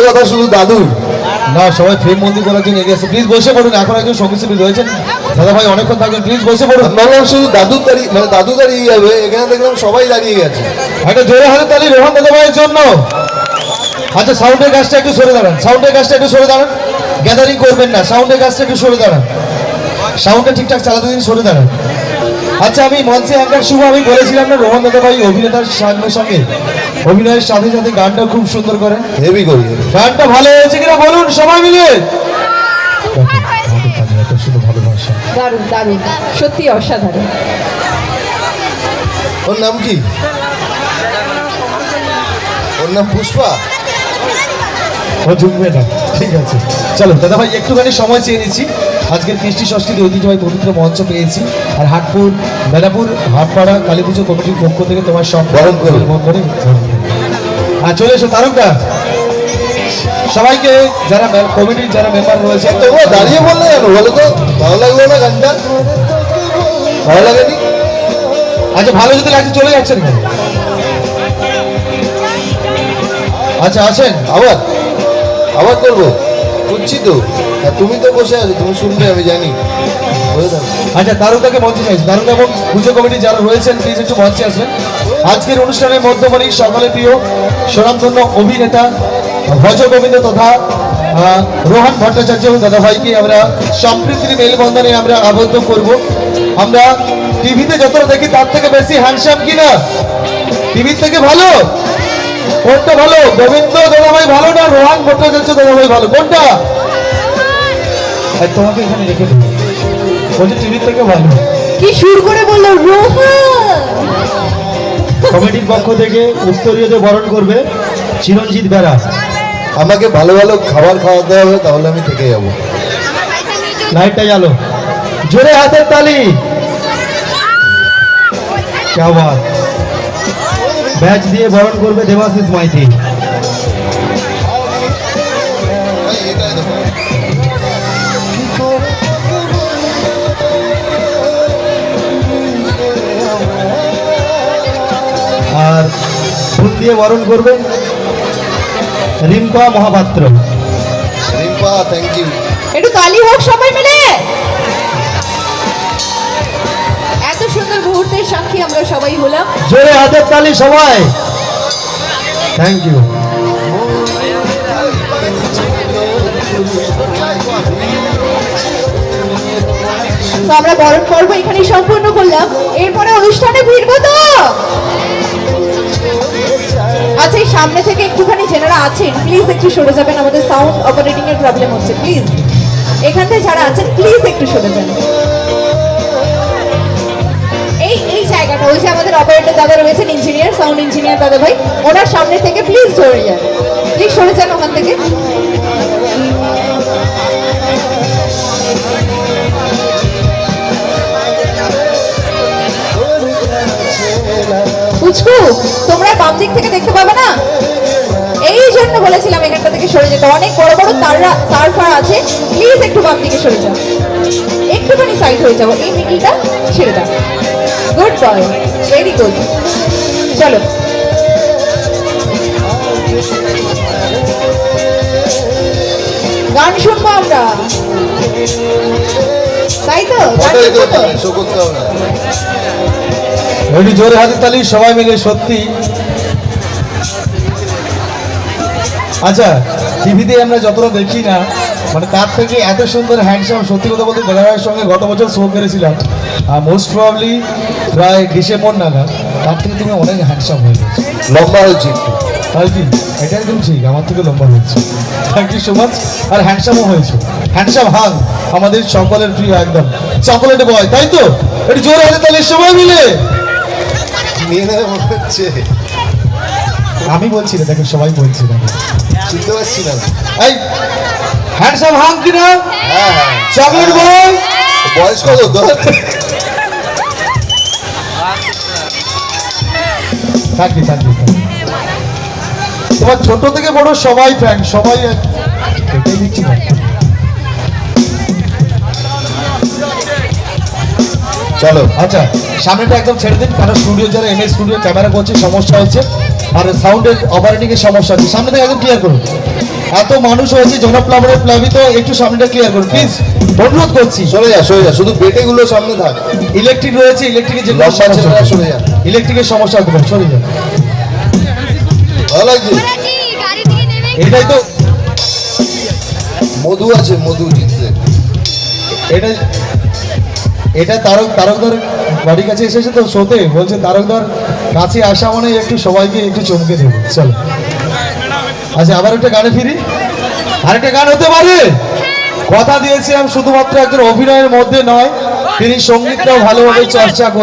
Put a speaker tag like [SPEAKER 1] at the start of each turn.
[SPEAKER 1] কথা শুধু দাদুর না, সবাই ফ্রেম বন্দি করার জন্য এগিয়ে আসছে। প্লিজ বসে পড়ুন, এখন একজন সঙ্গী শিল্পী রয়েছেন দাদা ভাই, অনেকক্ষণ থাকবেন, প্লিজ বসে পড়ুন।
[SPEAKER 2] ভাবলাম শুধু দাদু দাঁড়িয়ে মানে দাদু দাঁড়িয়ে যাবে, এখানে দেখলাম সবাই দাঁড়িয়ে গেছে।
[SPEAKER 1] একটা জোরে হাতে তালি রোহন দাদা ভাইয়ের জন্য। আচ্ছা, সাউন্ডের কাজটা একটু সরে দাঁড়ান, সাউন্ডের কাজটা একটু সরে দাঁড়ান, গ্যাদারিং করবেন না, সাউন্ডের কাজটা একটু সরে দাঁড়ান, সাউন্ডটা ঠিকঠাক চালাতে দিন, সরে দাঁড়ান। আচ্ছা, আমি মঞ্চে অ্যাঙ্কার শুভ, আমি বলেছিলাম না রোহন দাদা ভাই অভিনেতার সঙ্গে সঙ্গে অভিনয়ের সাথে সাথে গানটা খুব সুন্দর করেন।
[SPEAKER 2] হেভি করি,
[SPEAKER 1] গানটা ভালো হয়েছে কিনা বলুন সবাই মিলে। ভালোবাসা
[SPEAKER 3] দারুণ দারুণ, সত্যি অসাধারণ।
[SPEAKER 2] ওর নাম কি? ওর নাম পুষ্পা।
[SPEAKER 1] ও ঝুঁকবে না, ঠিক আছে। চলো দাদা ভাই, একটুখানি সময় চেয়ে নিচ্ছি। আজকের কৃষ্টি সংস্কৃতি ঐতিহ্যবাহী পবিত্র মঞ্চ পেয়েছি, আর হাটপুর বেলাপুর হাটপাড়া কালী পুজো কমিটির পক্ষ থেকে তোমার সব
[SPEAKER 2] বরণ করে
[SPEAKER 1] আর চলে এসো তারকদা। সবাইকে যারা কমিটির যারা মেম্বার রয়েছে,
[SPEAKER 2] তোমরা দাঁড়িয়ে বললে কেন বলো তো? ভালো লাগলো না গানটা? ভালো লাগেনি?
[SPEAKER 1] আচ্ছা, ভালো যদি লাগছে চলে যাচ্ছেন কেন? আচ্ছা আসেন,
[SPEAKER 2] আবার আবার করবো, বুঝছি তো। আর তুমি তো বসে আছো, তুমি শুনবে, আমি জানি।
[SPEAKER 1] আচ্ছা, দারুদাকে মঞ্চে চাইছি। দারুদা এবং পুজো কমিটি যারা রয়েছেন প্লিজ একটু মঞ্চে আসবেন। আজকের অনুষ্ঠানের মধ্যমণি সকলের প্রিয় স্বনামধন্য অভিনেতা ভজ গোবিন্দ তথা রোহন ভট্টাচার্য দাদা ভাইকে আমরা সম্প্রীতির মেলবন্ধনে আমরা আবদ্ধ করব। আমরা টিভিতে যতটা দেখি তার থেকে বেশি হ্যান্ডসাম কিনা? টিভির থেকে ভালো কোনটা? ভালো গোবিন্দ দাদা ভাই ভালো না রোহন ভট্টাচার্য দাদা ভাই ভালো? কোনটা? তোমাকে এখানে রেখে দেবো, বলছে টিভির থেকে ভালো।
[SPEAKER 3] কি সুর করে বললো রোহন।
[SPEAKER 1] কমিটির পক্ষ থেকে উত্তরীয়তে বরণ করবে চিরঞ্জিত বেরা।
[SPEAKER 2] আমাকে ভালো ভালো খাবার খাওয়াতে হবে, তাহলে আমি থেকে যাবো।
[SPEAKER 1] লাইটটা জ্বালো, জোরে হাতের তালি। কেমন ব্যাচ দিয়ে বরণ করবে দেবাশিস মাইতি। আর ফুল দিয়ে বরণ করবে রিম্পা মহাপাত্র।
[SPEAKER 2] Rimpa, thank you.
[SPEAKER 3] একটু তালি হোক সবাই মিলে। এত সুন্দর মুহূর্তের সাক্ষী আমরা সবাই হলাম।
[SPEAKER 1] জোরে হাতের তালি সবাই, থ্যাংক ইউ।
[SPEAKER 3] তো আমরা বরণ পর্ব এখানেই সম্পূর্ণ করলাম, এরপরে অনুষ্ঠানে ভিড়বো তো। আচ্ছা, এই সামনে থেকে একটুখানি যেনারা আছেন প্লিজ একটু সরে যাবেন, আমাদের সাউন্ড অপারেটিং এর প্রবলেম হচ্ছে। প্লিজ এখান থেকে যারা আছেন প্লিজ একটু সরে যান। এই জায়গাটা, ওই যে আমাদের অপারেটর দাদা রয়েছেন, ইঞ্জিনিয়ার, সাউন্ড ইঞ্জিনিয়ার দাদা ভাই, ওনার সামনে থেকে প্লিজ সরে যান, প্লিজ সরে যান ওখান থেকে। পুচকু, তোমরা বাম দিক থেকে দেখতে পাবে না, এই জন্য বলেছিলাম এখানটা থেকে সরে যেতে। অনেক বড় বড় তার ফার আছে, প্লিজ একটু বাম দিকে সরে যাও, একটুখানি সাইড হয়ে যাবো, এই মিডিলটা ছেড়ে দাও। Good boy, very good. চলো গান শুনবো আমরা, তাই তো? গান শুনবো তো?
[SPEAKER 2] শো করতে হবে না।
[SPEAKER 1] একটু জোরে হাতের তালি সবাই মিলে, সত্যি। আচ্ছা, টিভিতে আমরা যতটা দেখি না, মানে তার থেকে এত সুন্দর হ্যান্ডসাম। সত্যি কথা বলতে দাদা ভাইয়ের সঙ্গে গত বছর শো করেছিলাম, আর মোস্ট প্রবাবলি প্রায় ডিসেম্বর নাগাদ। তার থেকে তুমি অনেক হ্যান্ডসাম হয়ে গেছো,
[SPEAKER 2] লম্বা হয়েছে একটু।
[SPEAKER 1] আর কি, এটা একদম ঠিক, আমার থেকে লম্বা হয়েছে। Thank you so much. আর হ্যান্ডসামও হয়েছে, হ্যান্ডসাম হাং আমাদের সকলের প্রিয় একদম চকোলেট বয়, তাই তো? একটু জোরে হাতের তালি সবাই মিলে।
[SPEAKER 2] নিয়ে নেবে মনে হচ্ছে।
[SPEAKER 1] আমি বলছি না, দেখো সবাই বলছি না,
[SPEAKER 2] শুনতে পাচ্ছি না।
[SPEAKER 1] এই হ্যান্ডসাম হাং কিনা?
[SPEAKER 2] হ্যাঁ হ্যাঁ,
[SPEAKER 1] চকলেট বয়।
[SPEAKER 2] বয়স কত তোর?
[SPEAKER 1] Thank you, thank you. তোমার ছোট থেকে বড় সবাই ফ্যান, সবাই এটাই দিচ্ছি না। চলো আচ্ছা, সামনেটা একদম ছেড়ে দিন, কারণ স্টুডিও যারা এমএস স্টুডিও ক্যামেরা করছে সমস্যা হচ্ছে। আর সাউন্ডের অপারেটিং এর সমস্যা আছে, সামনে থেকে একদম ক্লিয়ার করুন। এত মানুষ হয়েছে জনপ্লাবনের প্লাবিত, একটু সামনেটা ক্লিয়ার করুন প্লিজ, অনুরোধ করছি।
[SPEAKER 2] সরে যা, শুধু বেটেগুলো সামনে থাক।
[SPEAKER 1] ইলেকট্রিক রয়েছে, ইলেকট্রিকের যে
[SPEAKER 2] লম্বা ছেলেরা সরে যা।
[SPEAKER 1] ইলেকট্রিকের সমস্যা হতে পারে, সরে যান।
[SPEAKER 2] ভালো লাগছে?
[SPEAKER 4] গাড়ি থেকে নেমে
[SPEAKER 1] এটাই তো,
[SPEAKER 2] মধু আছে, মধু জিতছে।
[SPEAKER 1] এটা এটা তারকদার বাড়ির কাছে এসেছে তো শোতে, বলছে তারকদার কাছে আসা মানে একটু সবাইকে একটু চমকে দেবো। চলো, আচ্ছা আবার একটা গানে ফিরি। আরেকটা গান হতে পারে, কথা দিয়েছিলাম শুধুমাত্র একজন অভিনয়ের মধ্যে নয়, তিনি সঙ্গীতটাও ভালোভাবে চর্চা করে।